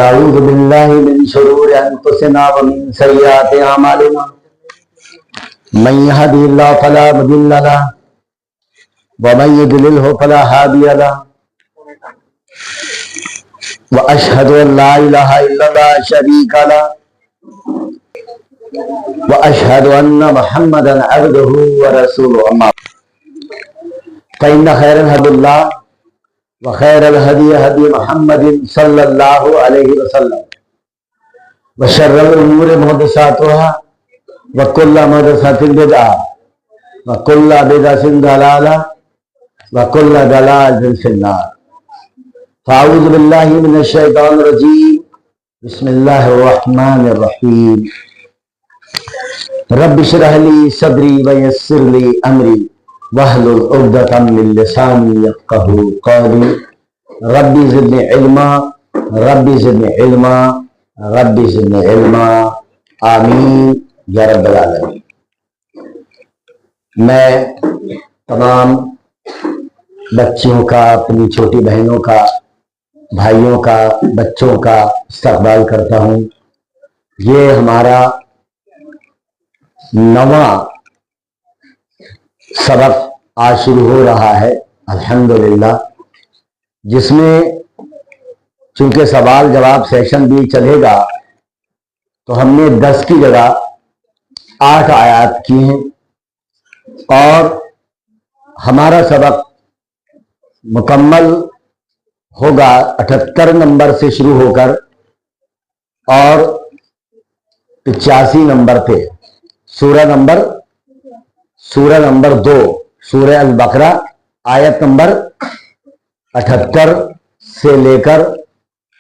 أعوذ بالله من شرور أنفسنا ومن سيئات أعمالنا من يهده الله فلا مضل له ومن يضلله فلا هادي له وأشهد أن لا إله إلا الله شريك له وأشهد أن محمدا عبده ورسوله أما فإن خير الهدي الله وخير الهدي هدي محمد صلى الله عليه وسلم وشر الأمور محدثاتها وكل محدثة بدعة وكل بدعة ضلالة وكل ضلالة في النار فأعوذ بالله من الشيطان الرجيم بسم الله الرحمن الرحيم رب اشرح لي صدري ويسر لي أمري واحلل عقدة من لساني يفقهوا قولي ربي زدني علما ربي زدني علما ربي زدنی علما آمین یا رب العالمین۔ میں تمام بچیوں کا، اپنی چھوٹی بہنوں کا، بھائیوں کا، بچوں کا استقبال کرتا ہوں۔ یہ ہمارا 9واں سبق آج شروع ہو رہا ہے الحمدللہ، جس میں چونکہ سوال جواب سیشن بھی چلے گا تو ہم نے 10 کی جگہ 8 آیات کی ہیں اور ہمارا سبق مکمل ہوگا 78 نمبر سے شروع ہو کر اور 85 نمبر پہ سورہ نمبر 2 سورہ البقرہ آیت نمبر 78 سے لے کر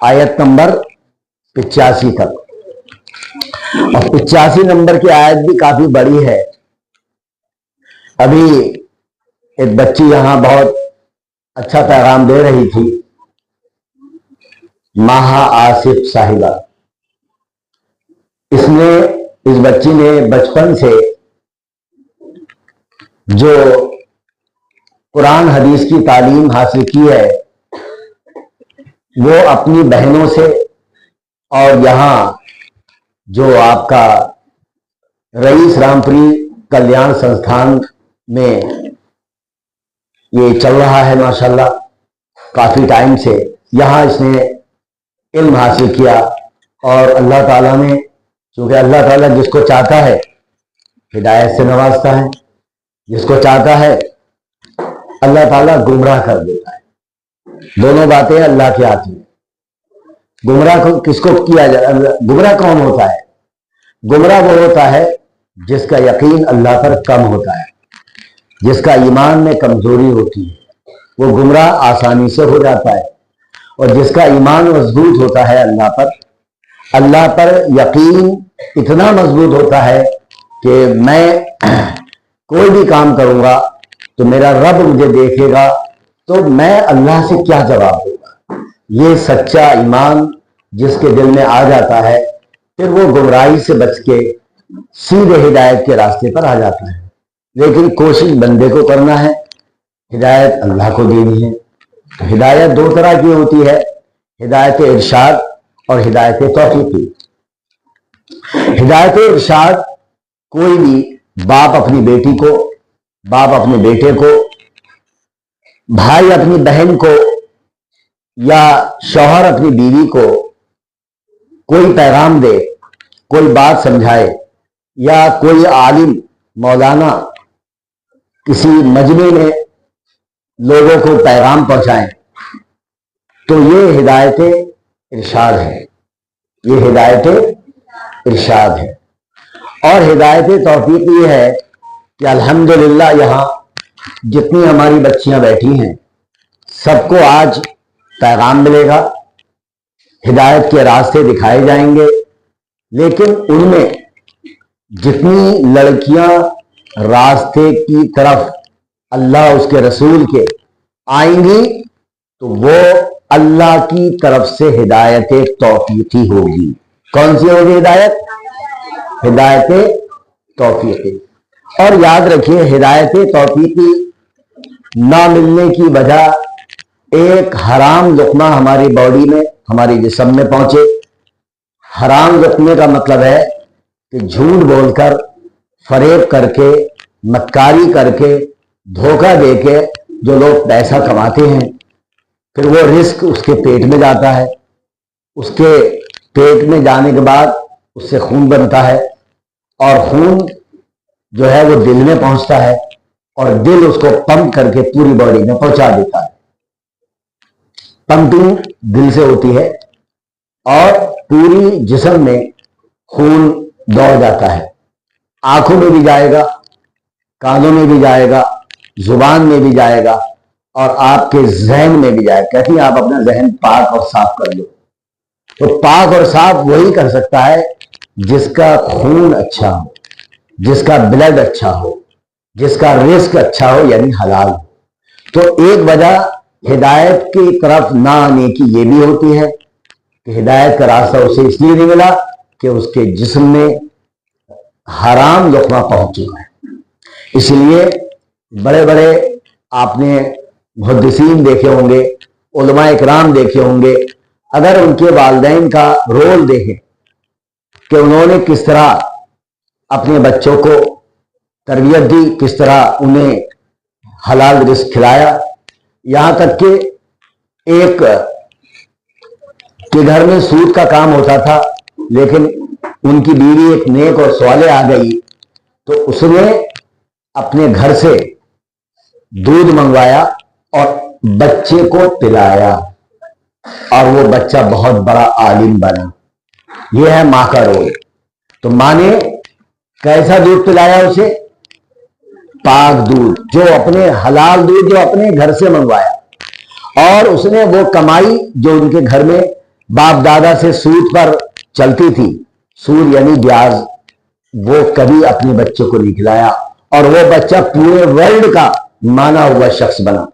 آیت نمبر 85 تک۔ اور 85 نمبر کی آیت بھی کافی بڑی ہے۔ ابھی ایک بچی یہاں بہت اچھا پیغام دے رہی تھی، ماہا آصف صاحبہ۔ اس بچی نے بچپن سے جو قرآن حدیث کی تعلیم حاصل کی ہے وہ اپنی بہنوں سے اور یہاں جو آپ کا رئیس رامپری کلیان سنستھان میں یہ چل رہا ہے ماشاءاللہ، کافی ٹائم سے یہاں اس نے علم حاصل کیا اور اللہ تعالیٰ نے، چونکہ اللہ تعالیٰ جس کو چاہتا ہے ہدایت سے نوازتا ہے، جس کو چاہتا ہے اللہ تعالیٰ گمراہ کر دیتا ہے۔ دونوں باتیں اللہ کے ہاتھ میں۔ گمراہ کس کو کیا جائے؟ گمراہ کون ہوتا ہے؟ گمراہ وہ ہوتا ہے جس کا یقین اللہ پر کم ہوتا ہے، جس کا ایمان میں کمزوری ہوتی ہے، وہ گمراہ آسانی سے ہو جاتا ہے۔ اور جس کا ایمان مضبوط ہوتا ہے اللہ پر یقین اتنا مضبوط ہوتا ہے کہ میں کوئی بھی کام کروں گا تو میرا رب مجھے دیکھے گا تو میں اللہ سے کیا جواب دوں گا۔ یہ سچا ایمان جس کے دل میں آ جاتا ہے پھر وہ گمراہی سے بچ کے سیدھے ہدایت کے راستے پر آ جاتا ہے۔ لیکن کوشش بندے کو کرنا ہے، ہدایت اللہ کو دینی ہے۔ تو ہدایت 2 طرح کی ہوتی ہے، ہدایت ارشاد اور ہدایت توفیقی۔ ہدایت ارشاد کوئی بھی باپ اپنی بیٹی کو، باپ اپنے بیٹے کو، بھائی اپنی بہن کو یا شوہر اپنی بیوی کو کوئی پیغام دے، کوئی بات سمجھائے، یا کوئی عالم مولانا کسی مجمع میں لوگوں کو پیغام پہنچائیں تو یہ ہدایت ارشاد ہے، یہ ہدایت ارشاد ہے۔ اور ہدایت توفیق یہ ہے کہ الحمدللہ یہاں جتنی ہماری بچیاں بیٹھی ہیں سب کو آج پیغام ملے گا، ہدایت کے راستے دکھائے جائیں گے، لیکن ان میں جتنی لڑکیاں راستے کی طرف اللہ اس کے رسول کے آئیں گی تو وہ اللہ کی طرف سے ہدایت توفیقی ہوگی۔ کون سی ہوگی ہدایت؟ ہدایت توفیقی۔ اور یاد رکھیے ہدایت توفیقی نہ ملنے کی وجہ ایک حرام لقمہ ہماری باڈی میں हमारे जिस्म में पहुंचे। हराम रखने का मतलब है कि झूठ बोलकर, फरेब करके, मक्कारी करके, धोखा देके जो लोग पैसा कमाते हैं, फिर वो रिस्क उसके पेट में जाता है। उसके पेट में जाने के बाद उससे खून बनता है और खून जो है वो दिल में पहुंचता है और दिल उसको पंप करके पूरी बॉडी में पहुंचा देता है। पंपिंग दिल से होती है और पूरी जिस्म में खून दौड़ जाता है। आंखों में भी जाएगा, कानों में भी जाएगा, जुबान में भी जाएगा और आपके जहन में भी जाएगा। कहती हैं आप अपना जहन पाक और साफ कर लो। तो पाक और साफ वही कर सकता है जिसका खून अच्छा हो, जिसका ब्लड अच्छा हो, जिसका रिस्क अच्छा हो, यानी हलाल हो। तो एक वजह हिदायत की तरफ ना आने की ये भी होती है कि हिदायत का रास्ता उसे इसलिए नहीं मिला कि उसके जिस्म में हराम लुक़मा पहुंच चुका है। इसलिए बड़े बड़े आपने मुहद्दिसीन देखे होंगे, उलमा इकराम देखे होंगे, अगर उनके वालिदैन का रोल देखें कि उन्होंने किस तरह अपने बच्चों को तरबियत दी, किस तरह उन्हें हलाल रिस्क खिलाया। यहां तक कि एक के घर में सूद का काम होता था, लेकिन उनकी बीवी एक नेक और स्वाले आ गई तो उसने अपने घर से दूध मंगवाया और बच्चे को पिलाया और वो बच्चा बहुत बड़ा आलिम बना। यह है मां का रोल। तो मां ने कैसा दूध पिलाया उसे? पाक दूध, जो अपने हलाल दूध जो अपने घर से मंगवाया। और उसने वो कमाई जो उनके घर में बाप दादा से सूद पर चलती थी, सूद यानी ब्याज, वो कभी अपने बच्चे को नहीं खिलाया और वो बच्चा पूरे वर्ल्ड का माना हुआ शख्स बना।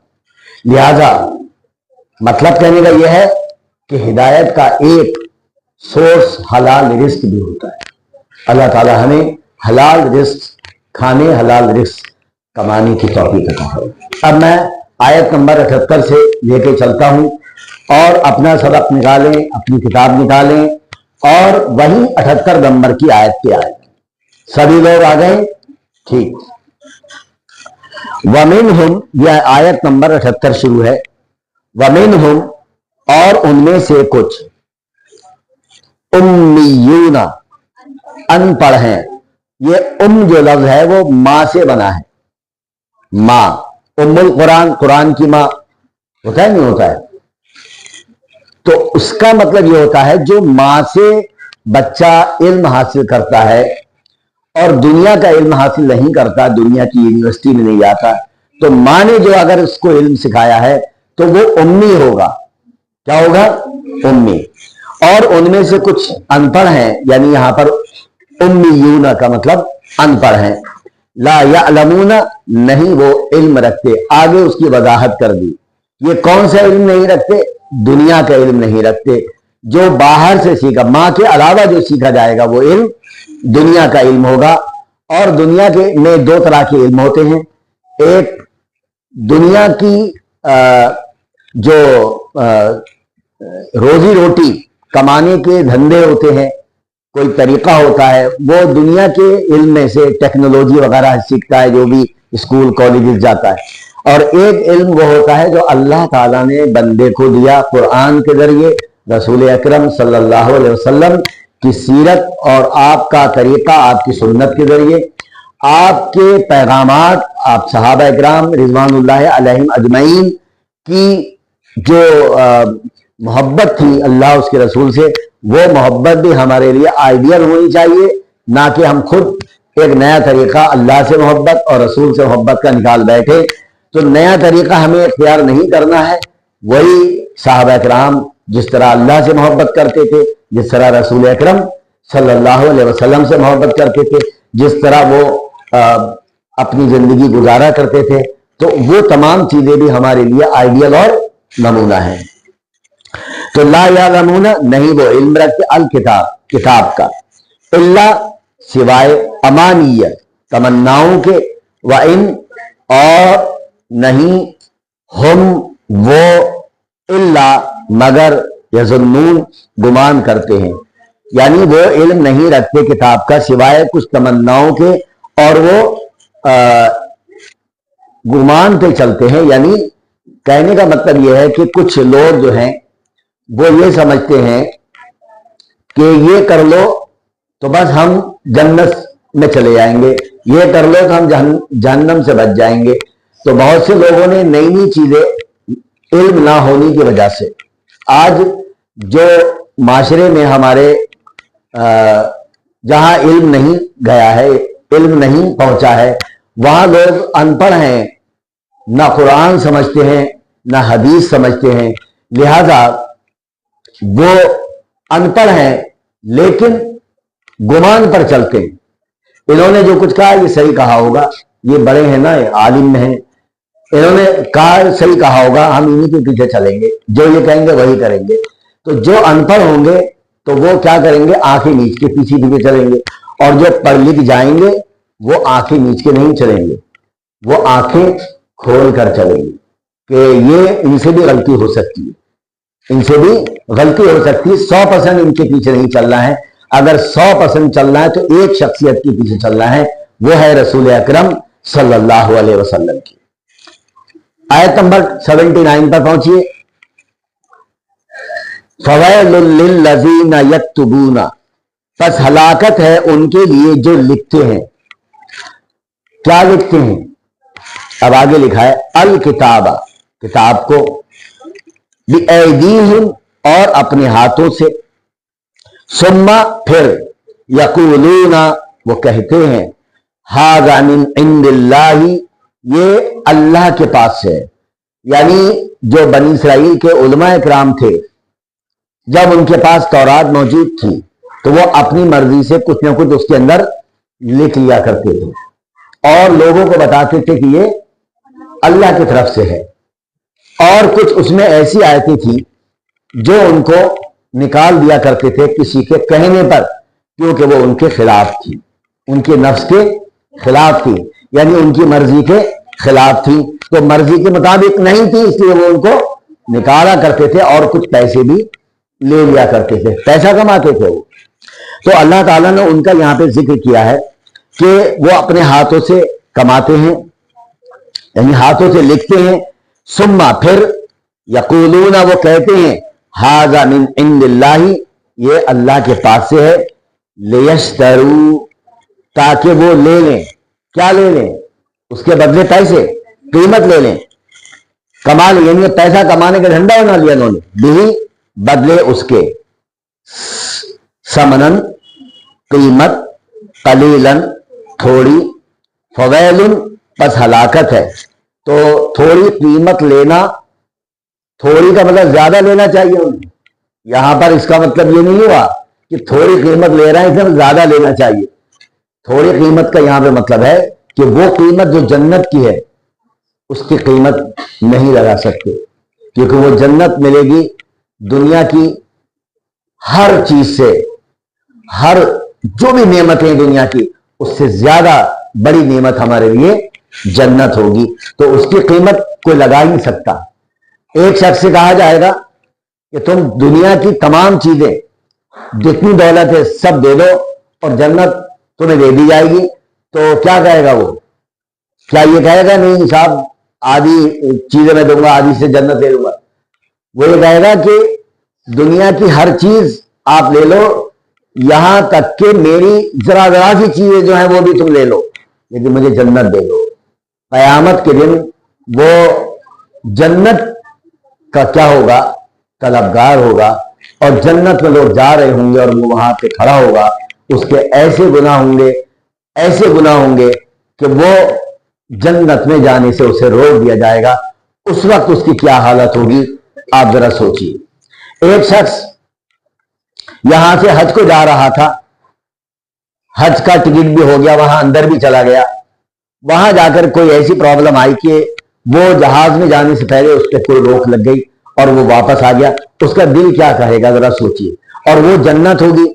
लिहाजा मतलब कहने का यह है कि हिदायत का एक सोर्स हलाल रिस्क भी होता है। अल्लाह ताला हमें हलाल रिस्क खाने, हलाल रिस्क कमाने की तौफीक अता फरमाए। अब मैं आयत नंबर 78 से लेके चलता हूं और अपना सबक निकालें, अपनी किताब निकालें और वही 78 नंबर की आयत पे आए। सभी लोग आ गए? ठीक। वमिनहुम, यह आयत नंबर 78 शुरू है। वमिनहुम, और उनमें से कुछ, उम्मीयूना, अनपढ़ हैं। ये जो लफ्ज है वो मां से बना है। मां, उम्मुल कुरान, कुरान की मां होता है, नहीं होता है? तो उसका मतलब ये होता है जो मां से बच्चा इल्म हासिल करता है और दुनिया का इल्म हासिल नहीं करता, दुनिया की यूनिवर्सिटी में नहीं जाता, तो मां ने जो अगर उसको इल्म सिखाया है तो वो उम्मी होगा। क्या होगा? उम्मी। और उनमें से कुछ अनपढ़ हैं, यानी यहां पर उम्मीयूना का मतलब अनपढ़ हैं। ला यअलमूना, नहीं वो इल्म रखते। आगे उसकी वजाहत कर दी। ये कौन सा इल्म नहीं रखते? दुनिया का इल्म नहीं रखते, जो बाहर से सीखा, मां के अलावा जो सीखा जाएगा वो इल्म दुनिया का इल्म होगा। और दुनिया के में दो तरह के इल्म होते हैं। एक दुनिया की जो रोजी रोटी कमाने के धंधे होते हैं, कोई तरीका होता है, वो दुनिया के इल्म में से टेक्नोलॉजी वगैरह सीखता है जो भी स्कूल कॉलेज जाता है। और एक इल्म वो होता है जो अल्लाह ताला ने बंदे को दिया कुरान के जरिए, रसूल अकरम सल्लल्लाहु अलैहि वसल्लम की सीरत और आपका तरीका, आपकी सुन्नत के जरिए, आपके पैगामात, आप सहाबा इकराम रिज़वानुल्लाह अलैहिम अजमईन की जो मोहब्बत थी अल्लाह उसके रसूल से, वो मोहब्बत भी हमारे लिए आइडियल होनी चाहिए, ना कि हम खुद एक नया तरीका अल्लाह से मोहब्बत और रसूल से मोहब्बत का निकाल बैठे। तो नया तरीका हमें इख्तियार नहीं करना है। वही साहबा इकराम जिस तरह अल्लाह से मोहब्बत करते थे, जिस तरह रसूल अकरम सल्लल्लाहु अलैहि वसल्लम से मोहब्बत करते थे, जिस तरह वो अपनी जिंदगी गुजारा करते थे, तो वो तमाम चीजें भी हमारे लिए आइडियल और नमूना है। तो ला यालमूना, नहीं वो इल्म रखते, अल किताब, किताब का, इल्ला सिवाय, अमानिय तमन्नाओं के, व इन और नहीं, हम वो, इल्ला मगर, यज़ुन्नून, गुमान करते हैं, यानी वो इल्म नहीं रखते किताब का सिवाय कुछ तमन्नाओं के, और वो गुमान पे चलते हैं। यानी कहने का मतलब यह है कि कुछ लोग जो हैं वो ये समझते हैं कि ये कर लो तो बस हम जन्नत में चले जाएंगे, ये कर लो तो हम जहन्नम से बच जाएंगे। तो बहुत से लोगों ने नई नई चीजें इल्म ना होने की वजह से आज जो माशरे में हमारे जहां इल्म नहीं गया है, इल्म नहीं पहुंचा है, वहां लोग अनपढ़ हैं, ना कुरान समझते हैं ना हदीस समझते हैं, लिहाजा वो अनपढ़ हैं लेकिन गुमान पर चलते हैं। इन्होंने जो कुछ कहा ये सही कहा होगा, ये बड़े हैं ना, आलिम हैं, इन्होंने कहा सही कहा होगा, हम इन्हीं के पीछे चलेंगे, जो ये कहेंगे वही करेंगे। तो जो अनपढ़ होंगे तो वो क्या करेंगे, आंखें नीच के पीछे पीछे चलेंगे, और जो पढ़ लिख जाएंगे वो आंखें नीच के नहीं चलेंगे, वो आंखें खोल कर चलेंगे कि ये इनसे भी गलती हो सकती है, इनसे भी गलती हो सकती है। 100% इनके पीछे नहीं चलना है, अगर 100% चलना है तो एक शख्सियत के पीछे चलना है, वो है रसूल अकरम सल्लल्लाहु अलैहि वसल्लम की। आयत नंबर 79 पर पहुंचिए। फवैलुल लिल्लज़ीना यक्तुबूना, बस हलाकत है उनके लिए जो लिखते हैं। क्या लिखते हैं? अब आगे लिखा है अल किताबा, किताब को, बिऐदीहिम, और अपने हाथों से, सुम्मा, फिर, यकूलूना, वो कहते हैं, हाज़ा मिन इंदिल्लाही, ये अल्लाह के पास से है। यानी जो बनी इसराइल के उलमा इकराम थे, जब उनके पास तौरात मौजूद थी तो वो अपनी मर्जी से कुछ ना कुछ उसके अंदर लिख लिया करते थे और लोगों को बताते थे कि ये अल्लाह की तरफ से है। और कुछ उसमें ऐसी आयतें थी जो उनको निकाल दिया करते थे किसी के कहने पर, क्योंकि वो उनके खिलाफ थी, उनके नफ्स के खिलाफ थी, यानी उनकी मर्जी के खिलाफ थी। तो मर्जी के मुताबिक नहीं थी, इसलिए वो उनको निकाला करते थे और कुछ पैसे भी ले लिया करते थे, पैसा कमाते थे वो। तो अल्लाह ताला ने उनका यहां पे जिक्र किया है कि वो अपने हाथों से कमाते हैं, यानी हाथों से लिखते हैं, सुम्मा, फिर, यकूलूना, वो कहते हैं, हाज़ा मिन इंदिल्लाही, ये अल्लाह के पास से है, लियश्तरू, ताकि वो ले लें। क्या ले लें? उसके बदले पैसे, कीमत ले लें, कमा लें, यानी पैसा कमाने का धंधा बना लिया उन्होंने, बिही, बदले उसके, समनन, कीमत, कलीलन, थोड़ी, फवैलुन, बस हलाकत है। तो थोड़ी कीमत लेना, थोड़ी का मतलब ज्यादा लेना चाहिए उन्हें। यहां पर इसका मतलब ये नहीं हुआ कि थोड़ी कीमत ले रहे हैं इसमें ज्यादा लेना चाहिए। थोड़ी कीमत का यहां पे मतलब है कि वो कीमत जो जन्नत की है उसकी कीमत नहीं लगा सकते, क्योंकि वो जन्नत मिलेगी दुनिया की हर चीज से, हर जो भी नेमतें दुनिया की, उससे ज्यादा बड़ी नेमत हमारे लिए जन्नत होगी। तो उसकी कीमत कोई लगा ही नहीं सकता। एक शख्स से कहा जाएगा कि तुम दुनिया की तमाम चीजें, जितनी दौलत है सब दे दो और जन्नत तुम्हें दे दी जाएगी, तो क्या कहेगा वो? क्या ये कहेगा नहीं साहब आधी चीजें मैं दूंगा, आधी से जन्नत दे दूंगा? वो ये कहेगा कि दुनिया की हर चीज आप ले लो, यहां तक कि मेरी जरा जरा सी चीजें जो है वो भी तुम ले लो, लेकिन मुझे जन्नत दे दो। कयामत के दिन वो जन्नत का क्या होगा? तलबगार होगा, और जन्नत में लोग जा रहे होंगे और वो वहां पे खड़ा होगा, उसके ऐसे गुनाह होंगे, ऐसे गुनाह होंगे कि वो जन्नत में जाने से उसे रोक दिया जाएगा। उस वक्त उसकी क्या हालत होगी आप जरा सोचिए। एक शख्स यहां से हज को जा रहा था, हज का टिकट भी हो गया, वहां अंदर भी चला गया, वहां जाकर कोई ऐसी प्रॉब्लम आई कि वो जहाज में जाने से पहले उस पर कोई रोक लग गई और वो वापस आ गया। उसका दिल क्या कहेगा जरा सोचिए। और वो जन्नत होगी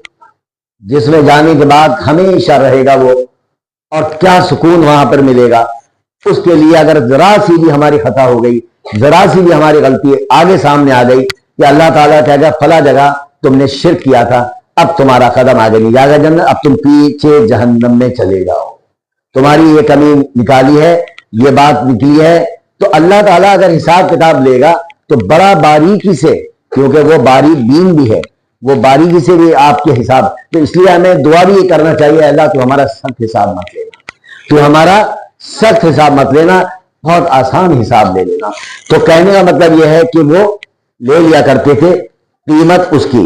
जिसमें जाने के बाद हमेशा रहेगा वो, और क्या सुकून वहां पर मिलेगा। उसके लिए अगर जरा सी भी हमारी खता हो गई, जरा सी भी हमारी गलती आगे सामने आ गई, کہ اللہ تعالیٰ کہے گا فلاں جگہ تم نے شرک کیا تھا، اب تمہارا قدم آگے نہیں جائے گا جنت، اب تم پیچھے جہنم میں چلے جاؤ، تمہاری یہ کمی نکالی ہے، یہ بات نکلی ہے۔ تو اللہ تعالیٰ اگر حساب کتاب لے گا تو بڑا باریکی سے، کیونکہ وہ باریک بین بھی ہے، وہ باریکی سے بھی آپ کے حساب، تو اس لیے ہمیں دعا بھی یہ کرنا چاہیے، اللہ تو ہمارا سخت حساب مت لینا، تو ہمارا سخت حساب مت لینا، بہت آسان حساب لے لینا۔ تو کہنے کا مطلب یہ ہے کہ وہ لے لیا کرتے تھے قیمت اس کی،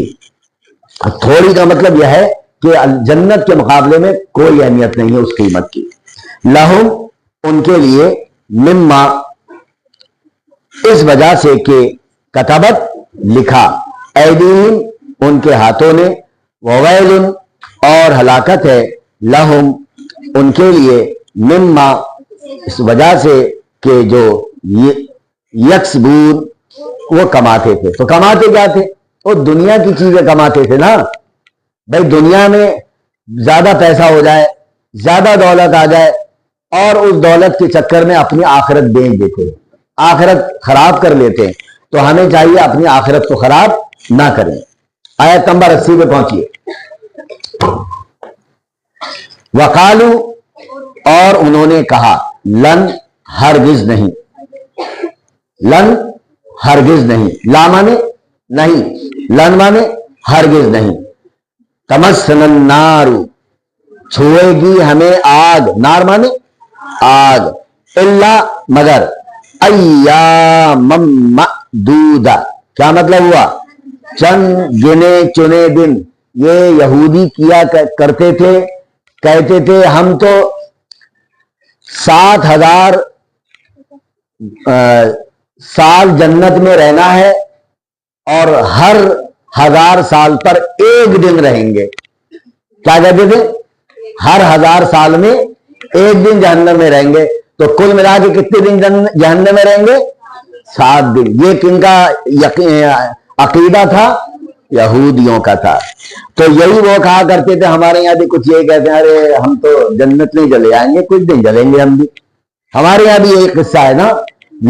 تھوڑی کا مطلب یہ ہے کہ جنت کے مقابلے میں کوئی اہمیت نہیں ہے اس قیمت کی۔ لہم ان کے لیے، مما اس وجہ سے کہ کتبت لکھا، ایدیہم ان کے ہاتھوں نے، وویل اور ہلاکت ہے، لہم ان کے لیے، مما اس وجہ سے کہ جو یکسبون وہ کماتے تھے۔ تو کماتے کیا تھے؟ وہ دنیا کی چیزیں کماتے تھے نا بھائی، دنیا میں زیادہ پیسہ ہو جائے، زیادہ دولت آ جائے، اور اس دولت کے چکر میں اپنی آخرت بیچ دیتے، آخرت خراب کر لیتے ہیں۔ تو ہمیں چاہیے اپنی آخرت کو خراب نہ کریں۔ آیت نمبر 80 پہ پہنچیے۔ وقالو اور انہوں نے کہا، لن ہرگز نہیں، لن ہرگز نہیں، لا مانے نہیں، لن مانے ہرگز نہیں، تمسن النار چھوئے گی ہمیں آگ، نار مانے آگ، الا مگر، ایام معدودہ کیا مطلب ہوا؟ چند گنے چنے دن۔ یہ یہودی کیا کرتے تھے، کہتے تھے ہم تو 60,000 سال جنت میں رہنا ہے اور ہر 1000 سال پر ایک دن رہیں گے۔ کیا کہتے تھے؟ ہر 1000 سال میں ایک دن جہنم میں رہیں گے، تو کل ملا کے کتنے دن جہنم میں رہیں گے؟ 7 دن۔ یہ کن کا عقیدہ تھا؟ یہودیوں کا تھا۔ تو یہی وہ کہا کرتے تھے، ہمارے یہاں بھی کچھ یہی کہتے ہیں، ارے ہم تو جنت نہیں چلے جائیں گے، کچھ دن چلیں گے ہم بھی۔ ہمارے یہاں بھی یہی قصہ ہے نا،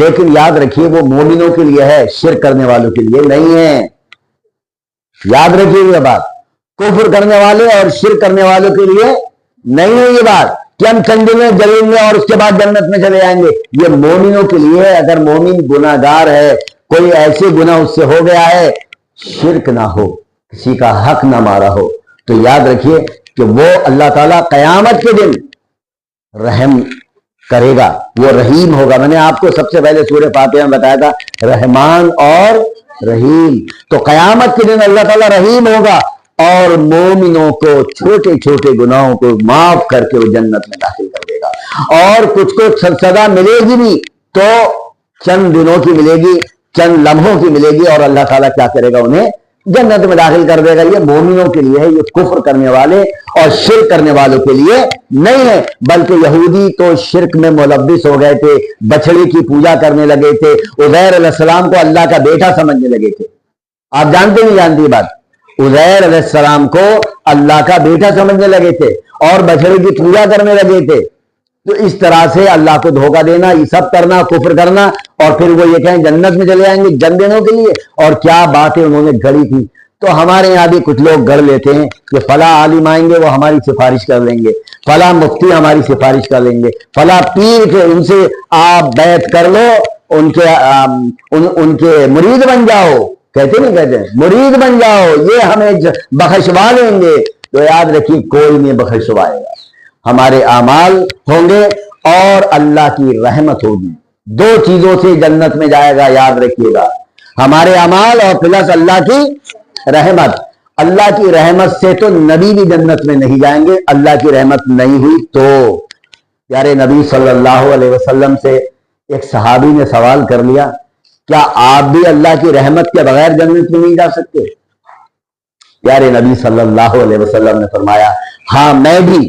لیکن یاد رکھیے وہ مومنوں کے لیے ہے، شرک کرنے والوں کے لیے نہیں ہے۔ یاد رکھیے یہ بات، کفر کرنے والے اور شرک کرنے والوں کے لیے نہیں ہے یہ بات کہ ہم چند دن میں جلیں گے اور اس کے بعد جنت میں چلے جائیں گے۔ یہ مومنوں کے لیے ہے۔ اگر مومن گناہ گار ہے، کوئی ایسے گناہ اس سے ہو گیا ہے، شرک نہ ہو، کسی کا حق نہ مارا ہو، تو یاد رکھیے کہ وہ اللہ تعالیٰ قیامت کے دن رحم کرے گا، وہ رحیم ہوگا۔ میں نے آپ کو سب سے پہلے سورہ فاتحہ میں بتایا تھا رحمان اور رحیم، تو قیامت کے دن اللہ تعالیٰ رحیم ہوگا اور مومنوں کو چھوٹے چھوٹے گناہوں کو معاف کر کے وہ جنت میں داخل کر دے گا۔ اور کچھ کو سزا ملے گی بھی تو چند دنوں کی ملے گی، چند لمحوں کی ملے گی، اور اللہ تعالیٰ کیا کرے گا؟ انہیں جنت میں داخل کر دے گا۔ یہ مومنوں کے لیے ہے، یہ کفر کرنے والے اور شرک کرنے والوں کے لیے نہیں ہے۔ بلکہ یہودی تو شرک میں ملوث ہو گئے تھے، بچڑے کی پوجا کرنے لگے تھے، عزیر علیہ السلام کو اللہ کا بیٹا سمجھنے لگے تھے۔ آپ جانتے نہیں جانتی بات؟ عزیر علیہ السلام کو اللہ کا بیٹا سمجھنے لگے تھے اور بچڑے کی پوجا کرنے لگے تھے۔ تو اس طرح سے اللہ کو دھوکہ دینا، یہ سب کرنا، کفر کرنا، اور پھر وہ یہ کہیں جنت میں چلے جائیں گے چند دنوں کے لیے، اور کیا باتیں انہوں نے گھڑی تھی۔ تو ہمارے یہاں بھی کچھ لوگ گڑھ لیتے ہیں کہ فلاں عالم آئیں گے وہ ہماری سفارش کر لیں گے، فلاں مفتی ہماری سفارش کر لیں گے، فلاں پیر کے ان سے آپ بیعت کر لو، ان کے مرید بن جاؤ، کہتے نہیں کہتے ہیں مرید بن جاؤ، یہ ہمیں بخشوا لیں گے۔ تو یاد رکھیے کوئی نہیں بخشوائے گا، ہمارے اعمال ہوں گے اور اللہ کی رحمت ہوگی۔ دو چیزوں سے جنت میں جائے گا، یاد رکھیے گا، ہمارے اعمال اور پلس اللہ کی رحمت۔ اللہ کی رحمت سے تو نبی بھی جنت میں نہیں جائیں گے، اللہ کی رحمت نہیں ہوئی تو۔ پیارے نبی صلی اللہ علیہ وسلم سے ایک صحابی نے سوال کر لیا، کیا آپ بھی اللہ کی رحمت کے بغیر جنت میں نہیں جا سکتے؟ پیارے نبی صلی اللہ علیہ وسلم نے فرمایا، ہاں میں بھی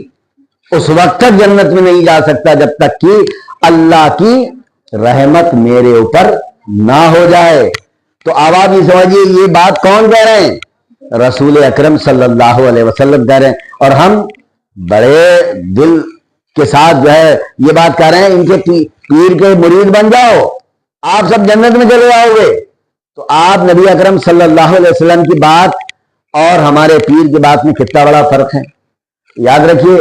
اس وقت تک جنت میں نہیں جا سکتا جب تک کہ اللہ کی رحمت میرے اوپر نہ ہو جائے۔ تو آواز نہیں سمجھیے، یہ بات کون کہہ رہے ہیں؟ رسول اکرم صلی اللہ علیہ وسلم کہہ رہے ہیں، اور ہم بڑے دل کے ساتھ جو ہے یہ بات کہہ رہے ہیں، ان کے پیر کے مرید بن جاؤ، آپ سب جنت میں چلے آؤ گے۔ تو آپ نبی اکرم صلی اللہ علیہ وسلم کی بات اور ہمارے پیر کی بات میں کتنا بڑا فرق ہے. یاد رکھیے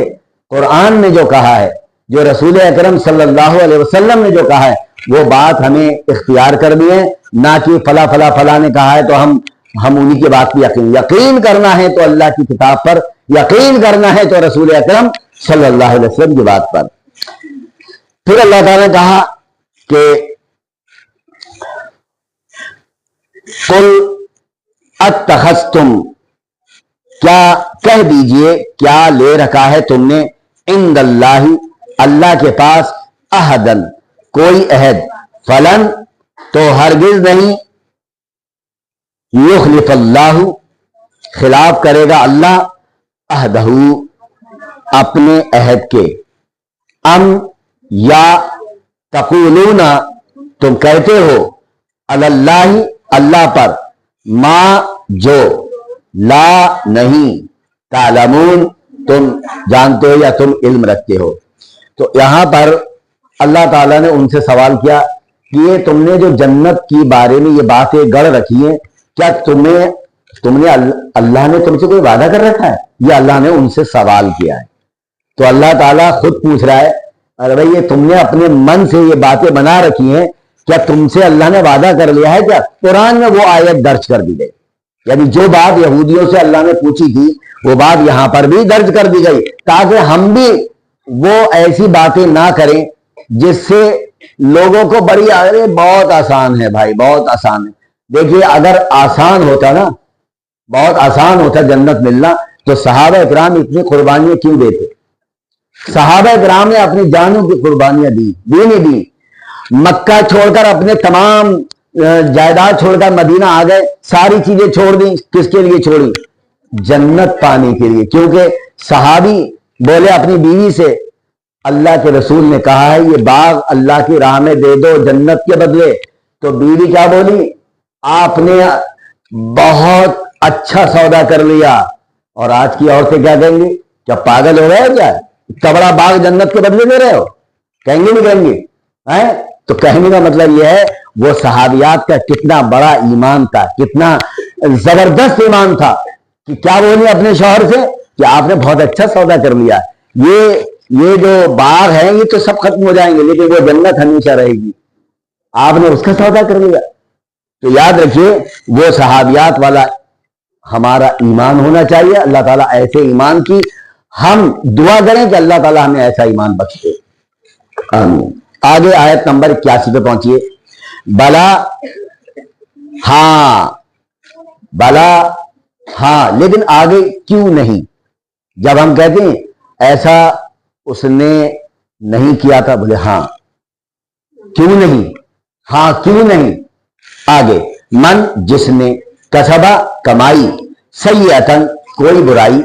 قرآن نے جو کہا ہے, جو رسول اکرم صلی اللہ علیہ وسلم نے جو کہا ہے, وہ بات ہمیں اختیار کرنی ہے, نہ کہ فلاں فلاں فلاں نے کہا ہے تو ہم انہی کی بات پہ یقین کرنا ہے. تو اللہ کی کتاب پر یقین کرنا ہے, تو رسول اکرم صلی اللہ علیہ وسلم کی بات پر. پھر اللہ تعالیٰ نے کہا کہ قل اتخذتم, کیا کہہ دیجئے کیا لے رکھا ہے تم نے, عند اللہ, اللہ کے پاس, احدن, کوئی عہد, فلن, تو ہرگز نہیں, یخلف اللہ, خلاف کرے گا اللہ, عہدہ, اپنے عہد کے, ام, یا, تقولون, تم کہتے ہو, علی اللہ, اللہ پر, ما, جو, لا, نہیں, تعلمون, تم جانتے ہو یا تم علم رکھتے ہو. تو یہاں پر اللہ تعالیٰ نے ان سے سوال کیا کہ یہ تم نے جو جنت کی بارے میں یہ باتیں گڑھ رکھی ہیں, کیا تم نے اللہ نے تم سے کوئی وعدہ کر رکھا ہے؟ یہ اللہ نے ان سے سوال کیا ہے. تو اللہ تعالیٰ خود پوچھ رہا ہے, ارے بھائی یہ تم نے اپنے من سے یہ باتیں بنا رکھی ہیں, کیا تم سے اللہ نے وعدہ کر لیا ہے کیا؟ قرآن میں وہ آیت درج کر دی گئی, یعنی جو بات یہودیوں سے اللہ نے پوچھی تھی وہ بات یہاں پر بھی درج کر دی گئی, تاکہ ہم بھی وہ ایسی باتیں نہ کریں جس سے لوگوں کو بڑی, ارے بہت آسان ہے بھائی, بہت آسان ہے. دیکھیے اگر آسان ہوتا نا, بہت آسان ہوتا جنت ملنا, تو صحابہ اکرام اتنی قربانیاں کیوں دیتے؟ صحابہ اکرام نے اپنی جانوں کی قربانیاں دی نہیں دی. مکہ چھوڑ کر اپنے تمام جائیداد چھوڑ کر مدینہ آ گئے, ساری چیزیں چھوڑ دی. کس کے لیے چھوڑی؟ جنت پانے کے لیے. کیونکہ صحابی بولے اپنی بیوی سے, اللہ کے رسول نے کہا ہے یہ باغ اللہ کی راہ میں دے دو جنت کے بدلے. تو بیوی کیا بولی؟ آپ نے بہت اچھا سودا کر لیا. اور آج کی عورتیں کیا کہیں گی؟ کیا پاگل ہو گئے کیا؟ اتنا بڑا باغ جنت کے بدلے دے رہے ہو؟ کہیں گے نہیں کہیں گے؟ تو کہنے کا مطلب یہ ہے وہ صحابیات کا کتنا بڑا ایمان تھا, کتنا زبردست ایمان تھا, کہ کیا بولے اپنے شوہر سے کہ آپ نے بہت اچھا سودا کر لیا, یہ جو باغ ہیں یہ تو سب ختم ہو جائیں گے لیکن وہ جنت ہمیشہ رہے گی, آپ نے اس کا سودا کر لیا. تو یاد رکھیے وہ صحابیات والا ہمارا ایمان ہونا چاہیے. اللہ تعالیٰ ایسے ایمان کی ہم دعا کریں کہ اللہ تعالیٰ ہمیں ایسا ایمان بخشے, آمین. آگے آیت نمبر 81 پہ پہنچیے. بلا, ہاں, بلا, ہاں, لیکن آگے کیوں نہیں؟ جب ہم کہتے ہیں ایسا اس نے نہیں کیا تھا, بولے ہاں, کیوں نہیں, ہاں کیوں نہیں. آگے, من, جس نے, کسبا, کمائی, سیئتن, کوئی برائی,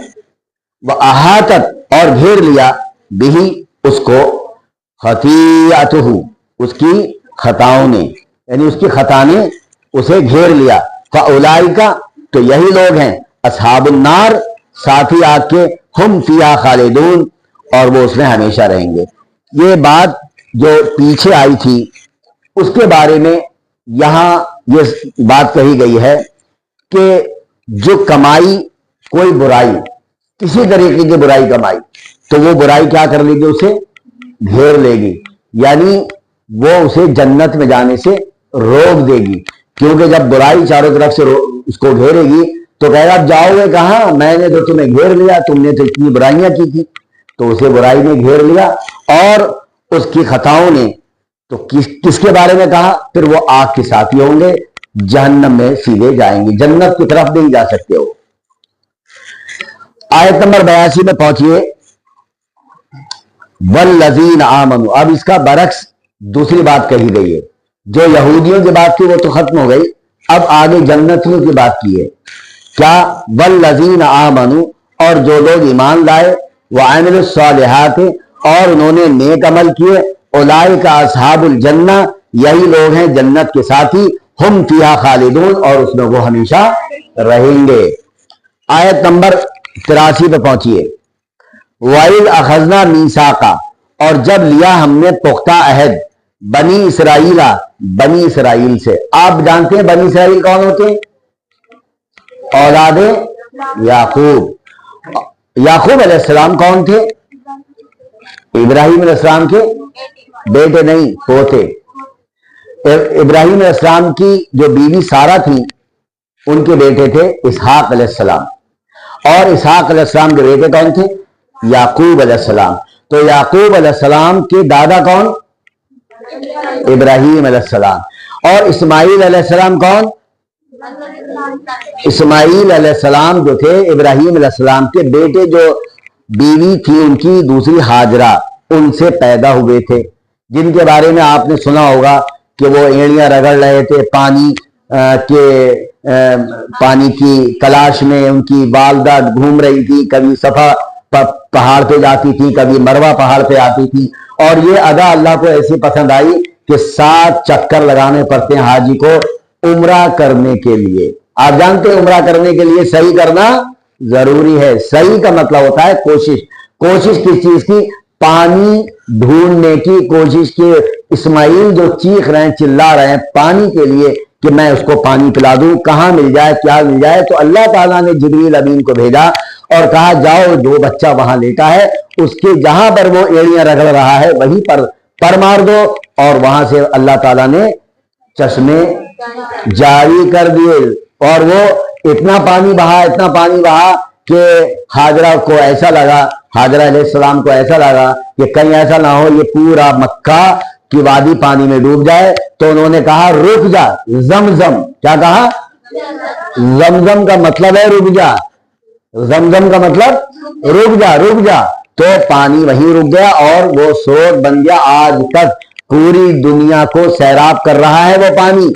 وہ احاطت, اور گھیر لیا, بھی, اس کو, خطیئتہ, اس کی خطاؤں نے, یعنی اس کی خطا نے اسے گھیر لیا. فاولئک, تو یہی لوگ ہیں, اصحاب النار, ساتھی آگ کے, ہم فیہا خالدون, اور وہ اس میں ہمیشہ رہیں گے. یہ بات جو پیچھے آئی تھی اس کے بارے میں یہاں یہ بات کہی گئی ہے کہ جو کمائی, کوئی برائی, کسی طریقے کی برائی کمائی, تو وہ برائی کیا کر لے گی؟ اسے گھیر لے گی, یعنی وہ اسے جنت میں جانے سے روک دے گی. کیونکہ جب برائی چاروں طرف سے اس کو گھیرے گی تو کہے گا اب جاؤ گے کہاں, میں نے تو تمہیں گھیر لیا, تم نے تو اتنی برائیاں کی تھی. تو اسے برائی نے گھیر لیا اور اس کی خطاؤں نے. تو کس کے بارے میں کہا؟ پھر وہ آگ کے ساتھی ہوں گے, جہنم میں سیدھے جائیں گے, جنت کی طرف نہیں جا سکتے ہو. آیت نمبر 82 میں پہنچیے. والذین آمنوا, اب اس کا برعکس دوسری بات کہی گئی ہے. جو یہودیوں کی بات تھی وہ تو ختم ہو گئی, اب آگے جنتیوں کی بات کی ہے. کیا؟ والذین آمنوا, اور جو لوگ ایمان لائے, وعملوا الصالحات, اور انہوں نے نیک عمل کیے, اولئک اصحاب الجنہ, یہی لوگ ہیں جنت کے ساتھی, ہم فیہا خالدون, اور اس میں وہ ہمیشہ رہیں گے. آیت نمبر 83 پہ پہنچیے. وَإِذْ أَخَذْنَا مِيثَاقًا, اور جب لیا ہم نے پختہ عہد, बनी इसराइला, बनी इसराइल से। आप जानते हैं बनी इसराइल कौन होते हैं? औलादे याकूब। याकूब अलैहिस्सलाम कौन थे? इब्राहिम अलैहिस्सलाम के बेटे नहीं, पोते। इब्राहिम अलैहिस्सलाम की जो बीवी सारा थी उनके बेटे थे इसहाक अलैहिस्सलाम, और इसहाक अलैहिस्सलाम के बेटे कौन थे? याकूब अलैहिस्सलाम। तो याकूब अलैहिस्सलाम के दादा कौन? इब्राहिम अलैहिस्सलाम। और इस्माइल अलैहिस्सलाम कौन? इस्माइल अलैहिस्सलाम जो थे इब्राहिम अलैहिस्सलाम के बेटे, जो बीवी थी उनकी दूसरी हाजरा, उनसे पैदा हुए थे, जिनके बारे में आपने सुना होगा कि वो एड़ियां रगड़ रहे थे पानी की तलाश में। उनकी वालदा घूम रही थी, कभी सफा पहाड़ पे जाती थी, कभी मरवा पहाड़ पे आती थी, और ये अदा अल्लाह को ऐसी पसंद आई कि 7 चक्कर लगाने पड़ते हैं हाजी को उम्रा करने के लिए। आप जानते हैं उम्रा करने के लिए सही करना जरूरी है। सही का मतलब होता है कोशिश। कोशिश किस चीज की? पानी ढूंढने की कोशिश की। इस्माइल जो चीख रहे हैं, चिल्ला रहे हैं पानी के लिए कि मैं उसको पानी पिला दूं, कहां मिल जाए, क्या मिल जाए, तो अल्लाह ताला ने जिब्रील अमीन को भेजा और कहा जाओ, जो बच्चा वहां लेटा है उसके जहां पर वो एड़ियां रगड़ रहा है वहीं पर मार दो। और वहां से अल्लाह ताला ने चश्मे जारी कर दिए, और वो इतना पानी बहा कि हाजरा को ऐसा लगा, हाजरा अलैहिस्सलाम को ऐसा लगा कि कहीं ऐसा ना हो ये पूरा मक्का की वादी पानी में डूब जाए। तो उन्होंने कहा रुक जा, जमजम। क्या कहा? जमजम का मतलब है रुक जा। जमजम का मतलब रुक जा, रुक जा। तो पानी वहीं रुक गया और वो स्रोत बन गया। आज तक पूरी दुनिया को सैराब कर रहा है वो पानी।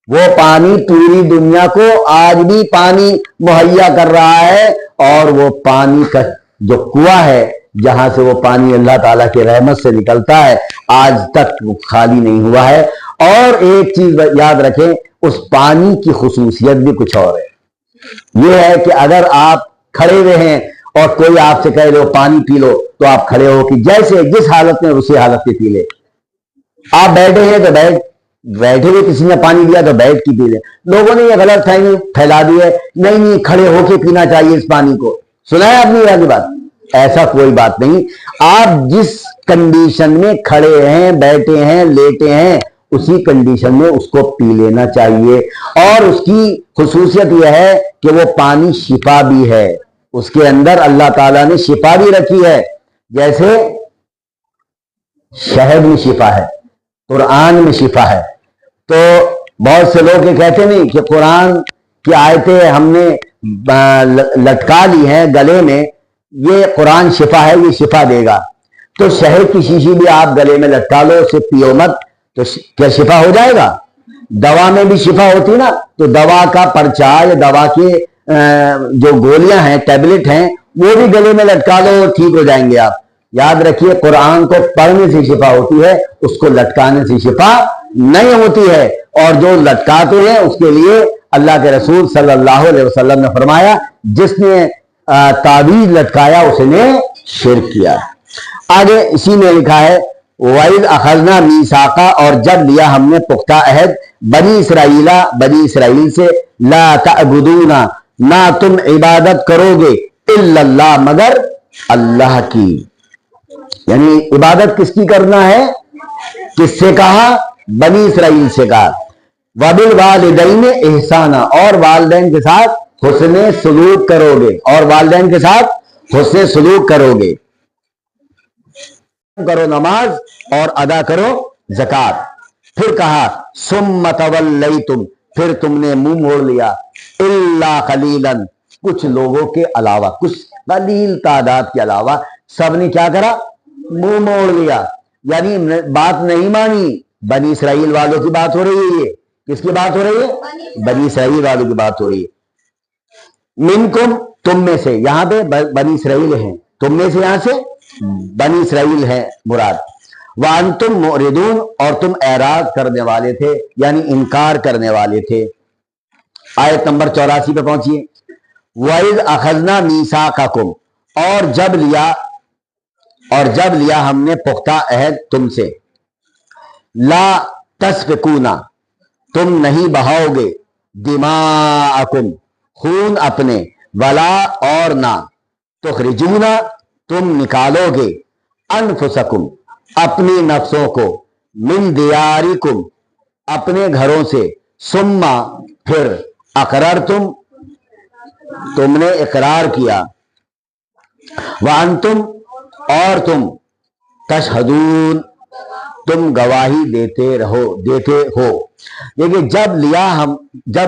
वो पानी पूरी दुनिया को आज भी पानी मुहैया कर रहा है, और वो पानी का जो कुआं है जहां से वो पानी अल्लाह ताला की रहमत से निकलता है, आज तक वो खाली नहीं हुआ है। और एक चीज याद रखें, उस पानी की खुसूसियत भी कुछ और है। ये है कि अगर आप खड़े हुए हैं और कोई आपसे कहे लो पानी पी लो, तो आप खड़े हो कि जैसे जिस हालत में उसी हालत में पी ले। आप बैठे हैं तो बैठे हुए किसी ने पानी दिया तो बैठ के पी ले। लोगों ने ये गलत फहमी फैला दी है, नहीं खड़े होके पीना चाहिए इस पानी को। सुना है आपने ये बात? ऐसा कोई बात नहीं। आप जिस कंडीशन में खड़े हैं, बैठे हैं, लेटे हैं, उसी कंडीशन में उसको पी लेना चाहिए। और उसकी खुसूसियत यह है कि वो पानी शिफा भी है, उसके अंदर अल्लाह ताला ने शिफा भी रखी है। जैसे शहद में शिफा है, कुरान में शिफा है। तो बहुत से लोग ये कहते नहीं कि कुरान की आयतें हमने लटका ली हैं गले में, ये कुरान शिफा है, ये शिफा देगा। तो शहद की शीशी भी आप गले में लटका लो, उसे पियो मत, तो क्या शिफा हो जाएगा? दवा में भी शिफा होती ना, तो दवा का पर्चा या दवा के जो गोलियां हैं, टैबलेट हैं, वो भी गले में लटका लो, ठीक हो जाएंगे आप। याद रखिए, कुरान को पढ़ने से शिफा होती है, उसको लटकाने से शिफा नहीं होती है। और जो लटकाते हैं उसके लिए अल्लाह के रसूल सल्लल्लाहु अलैहि वसल्लम ने फरमाया, जिसने ताबीज लटकाया उसने शिर्क किया। आगे इसी में लिखा है, वाइद अखजना मीसाका, और जब लिया हमने पुख्ता अहद बनी इसराइल से, ला तअबुदूना, ना तुम इबादत करोगे, इल्लल्लाह, मगर अल्लाह की। यानी इबादत किसकी करना है? किससे कहा? बनी इसराइल से कहा। वबिल वालिदैन एहसाना, और वालिदैन के साथ हुस्ने सलूक करोगे, और वालिदैन के साथ हुस्ने सलूक करोगे। करो नमाज और अदा करो ज़कात। फिर कहा सुम्मा तवल्लैतुम, फिर तुमने मुंह मोड़ लिया, इल्ला कलीलन, कुछ लोगों के अलावा, कुछ कलील तादाद के अलावा सबने क्या करा? मुंह मोड़ लिया, यानी बात नहीं मानी। बनी इसराइल वालों की बात हो रही है। ये किसकी बात हो रही है? बनी इसराइल वालों की बात हो रही है। मिनकुम, तुम में से, यहां पे बनी इसराइल है, तुम में से, यहां से बनी इसराइल है मुराद। वांतुम मुरिदून, और तुम एराज करने वाले थे, यानी इनकार करने वाले थे। आयत नंबर 84 पे पहुंचिए। वइज़ अखज़ना मीसाक़कुम, और जब लिया हमने पुख्ता अहद तुमसे। ला तस्फिकूना, तुम नहीं बहाओगे, दिमाअकुम, खून अपने, वला और ना, तुखरिजूना, तुम निकालोगे, अनफुसकुम, अपनी नफ्सों को, मिन दियारिकुम, अपने घरों से, सुम्मा, फिर, अकरर तुमने इकरार किया, व अंतुम, और तुम, तशहदून, तुम गवाही देते हो। देखिए, जब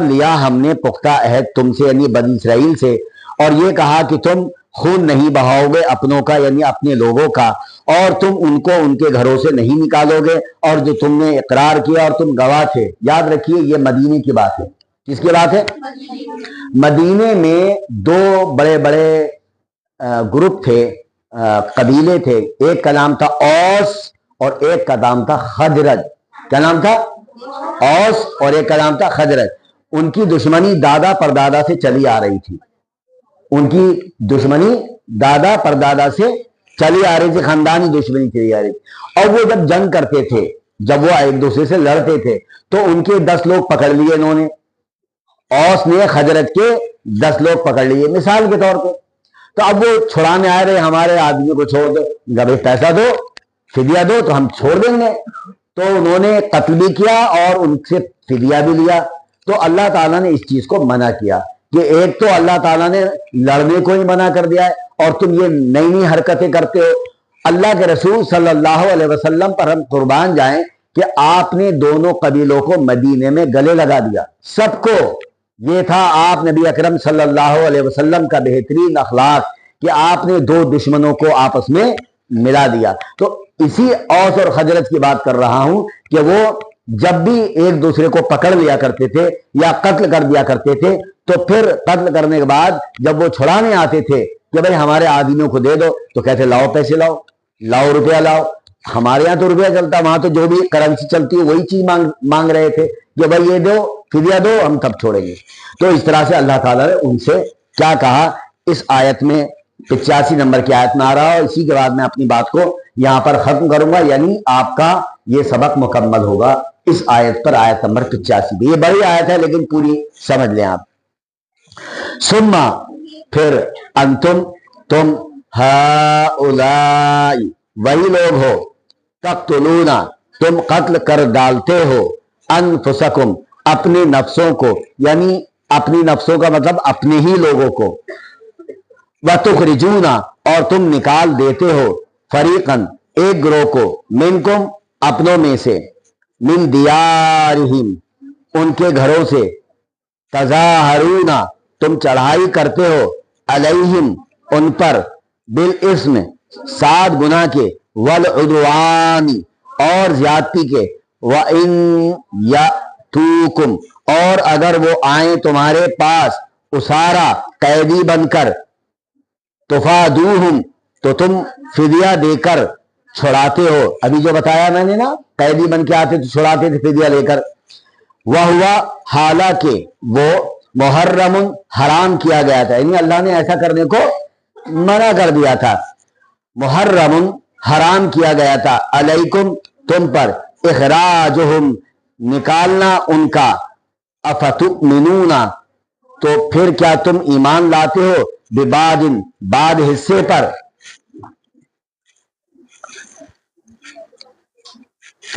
लिया हमने पुख्ता अहद तुमसे यानी बनी इसराइल से, और ये कहा कि तुम खून नहीं बहाओगे अपनों का यानी अपने लोगों का, और तुम उनको उनके घरों से नहीं निकालोगे, और जो तुमने इकरार किया और तुम गवाह थे। याद रखिए, ये मदीने की बात है। किसकी बात है? मदीने में दो बड़े बड़े ग्रुप थे, कबीले थे। एक का नाम था औस और एक का नाम था खजरज। क्या नाम था? औस और एक का नाम था खजरज। उनकी दुश्मनी दादा परदादा से चली आ रही थी। उनकी दुश्मनी दादा परदादा से चली आ रही थी, खानदानी दुश्मनी चली आ रही थी। और वो जब जंग करते थे, जब वो एक दूसरे से लड़ते थे, तो उनके 10 लोग पकड़ लिए इन्होंने। औस ने खजरत के 10 लोग पकड़ लिए मिसाल के तौर पे। तो अब वो छुड़ाने आ रहे, हमारे आदमी को छोड़ दो, भाई पैसा दो, फिदिया दो तो हम छोड़ देंगे। तो उन्होंने कत्ल भी किया और उनसे फिदिया भी लिया। तो अल्लाह ताला ने इस चीज को मना किया कि एक तो अल्लाह ताला ने लड़ने को ही मना कर दिया है, और तुम ये नई नई हरकतें करते हो। अल्लाह के रसूल सल्लल्लाहु अलैहि वसल्लम पर हम कुर्बान जाएं कि आपने दोनों कबीलों को मदीने में गले लगा दिया, सबको। ये था आप नबी अकरम सल्लल्लाहु अलैहि वसल्लम का बेहतरीन अखलाक कि आपने दो दुश्मनों को आपस में मिला दिया। तो इसी औस और खजरत की बात कर रहा हूं कि वो जब भी एक दूसरे को पकड़ लिया करते थे या कत्ल कर दिया करते थे, तो फिर कत्ल करने के बाद जब वो छुड़ाने आते थे कि भाई हमारे आदमियों को दे दो, तो कहते लाओ पैसे लाओ, लाओ रुपया लाओ। हमारे यहाँ तो रुपया चलता, वहां तो जो भी करेंसी चलती है वही चीज मांग रहे थे कि भाई ये दो, फिदिया दो, हम तब छोड़ेंगे। तो इस तरह से अल्लाह ताला ने उनसे क्या कहा इस आयत में, 85 नंबर की आयत में आ रहा है। और इसी के बाद मैं अपनी बात को यहां पर खत्म करूंगा, यानी आपका ये सबक मुकम्मल होगा इस आयत पर, आयत नंबर 85। ये बड़ी आयत है लेकिन पूरी समझ लें आप। सुम्मा, फिर, अंतुम, तुम, हाउलाई, वही लोग हो, तक्तुलूना, तुम कत्ल कर डालते हो, अनफुसकुम, अपने नफ्सों को, यानी अपनी नफ्सों का मतलब अपने ही लोगों को, व तुखरिजूना, और तुम निकाल देते हो, फरीकन, एक ग्रोह को, मिनकुम, अपनों में से, मिन दियारिहिम, उनके घरों से, तजाहरूना, तुम चढ़ाई करते हो, अलैहिम, उन पर, बिल इस्म, 7 गुनाह के, वल उदवानी, और ज्यादती के, व इन यतूकुम, और अगर वो आए तुम्हारे पास, उसारा, कैदी बनकर, तुफादूहुम, तो तुम फिदिया देकर छुड़ाते हो। अभी जो बताया मैंने ना, कैदी बन के आते तो छुड़ाते थे फिदिया लेकर। वह हुआ, हालांकि वो मुहर्रमुन, हराम किया गया था, यानी अल्लाह ने ऐसा करने को मना कर दिया था। मुहर्रमुन, हराम किया गया था, अलैकुम, तुम पर, इखराजुहुम, निकालना उनका, अफतुमिनूना, तो फिर क्या तुम ईमान लाते हो, बिबादिन, बाद हिस्से पर,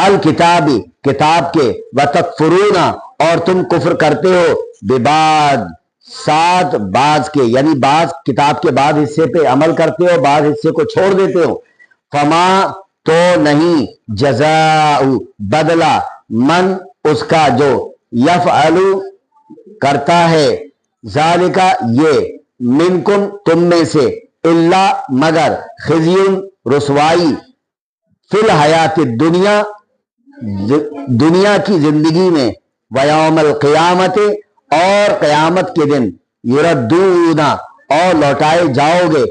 अल किताबी, किताब के, व तकफुरूना, और तुम कुफ्र करते हो, बिबाद, 7 बाज के, यानी बाज किताब के बाद हिस्से पे अमल करते हो, बाद हिस्से को छोड़ देते हो। फमा, तो नहीं, जज़ाउ, बदला, मन, उसका, जो, यफ़अलु, करता है, ज़ालिका, ये, मिनकुम, तुम में से, इल्ला, मगर, खिज़युन, रुसवाई, फिल हयात दुनिया, दुनिया की जिंदगी में, वयौमल क़ियामत, और क़यामत के दिन, युरद्दूना, और लौटाए जाओगे,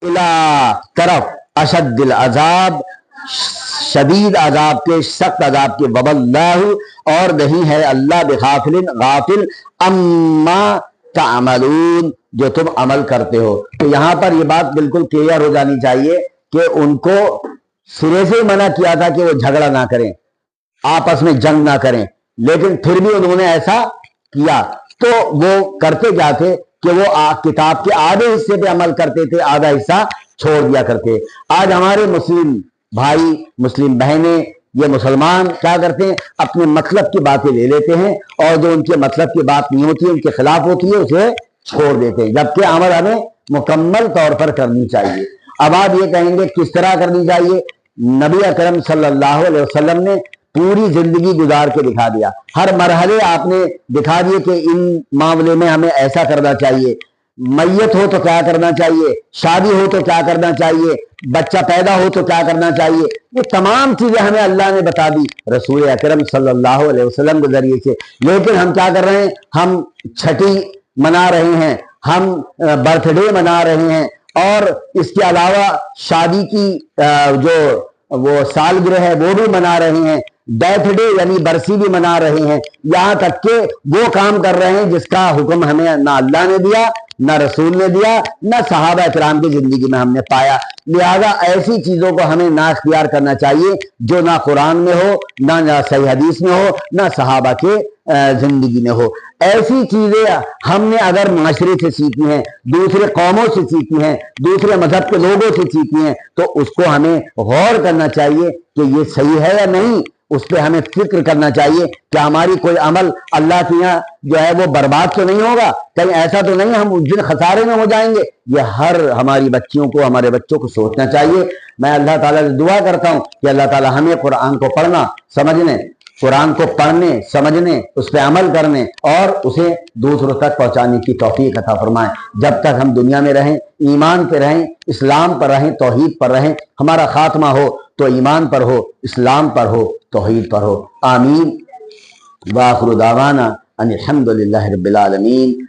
इला, तरफ, अशद्दिल अजाब, शदीद अजाब के, सख्त अजाब के, वबल्लाहु, और नहीं है अल्लाह बिगाफिलिन, गाफिल, अम्मा तामलून, जो तुम अमल करते हो। तो यहां पर यह बात बिल्कुल क्लियर हो जानी चाहिए कि उनको सिरे से मना किया था कि वो झगड़ा ना करें, आपस में जंग ना करें, लेकिन फिर भी उन्होंने ऐसा किया। तो वो करते क्या थे कि वो किताब के आधे हिस्से पे अमल करते थे, आधा हिस्सा छोड़ दिया करते। आज हमारे मुस्लिम भाई, मुस्लिम बहनें, ये मुसलमान क्या करते हैं, अपने मतलब की बातें ले लेते हैं और जो उनके मतलब की बात नहीं होती है, उनके खिलाफ होती है, उसे छोड़ देते हैं, जबकि अमल हमें मुकम्मल तौर पर करनी चाहिए। अब आप ये कहेंगे किस तरह करनी चाहिए? नबी अकरम सल्लल्लाहु अलैहि वसल्लम ने पूरी जिंदगी गुजार के दिखा दिया, हर मरहले आपने दिखा दिए कि इन मामले में हमें ऐसा करना चाहिए। मैयत हो तो क्या करना चाहिए, शादी हो तो क्या करना चाहिए, बच्चा पैदा हो तो क्या करना चाहिए, ये तमाम चीजें हमें अल्लाह ने बता दी रसूल अकरम सल्लल्लाहु अलैहि वसल्लम के जरिए से। लेकिन हम क्या कर रहे हैं, हम छठी मना रहे हैं, हम बर्थडे मना रहे हैं, और इसके अलावा शादी की जो वो सालगिरह है वो भी मना रहे हैं, डेथ डे यानी बरसी भी मना रहे हैं, यहां तक के वो काम कर रहे हैं जिसका हुक्म हमें ना अल्लाह ने दिया, ना रसूल ने दिया, ना सहाबा इकराम की जिंदगी में हमने पाया। लिहाजा ऐसी चीजों को हमें ना इख्तियार करना चाहिए जो ना कुरान में हो, ना सही हदीस में हो, ना सहाबा के जिंदगी में हो। ऐसी चीजें हमने अगर माशरे से सीखी हैं, दूसरे कौमों से सीखी हैं, दूसरे मजहब के लोगों से सीखी हैं, तो उसको हमें गौर करना चाहिए कि ये सही है या नहीं। उस पर हमें फिक्र करना चाहिए कि हमारी कोई अमल अल्लाह के यहाँ जो है वो बर्बाद तो नहीं होगा, कहीं ऐसा तो नहीं हम उस दिन खसारे में हो जाएंगे। ये हर हमारी बच्चियों को, हमारे बच्चों को सोचना चाहिए। मैं अल्लाह ताला से दुआ करता हूँ कि अल्लाह ताला हमें कुरान को पढ़ना, समझने, कुरान को पढ़ने, समझने, उस पर अमल करने और उसे दूसरों तक पहुंचाने की तौफीक अता फरमाए। जब तक हम दुनिया में रहें, ईमान पे रहें, इस्लाम पर रहें, तौहीद पर रहें। हमारा खात्मा हो तो ईमान पर हो, इस्लाम पर हो, तौहीद पर हो। आमीन। व आखिरु दावाना अनिल हम्दुलिल्लाहि रब्बिल आलमीन।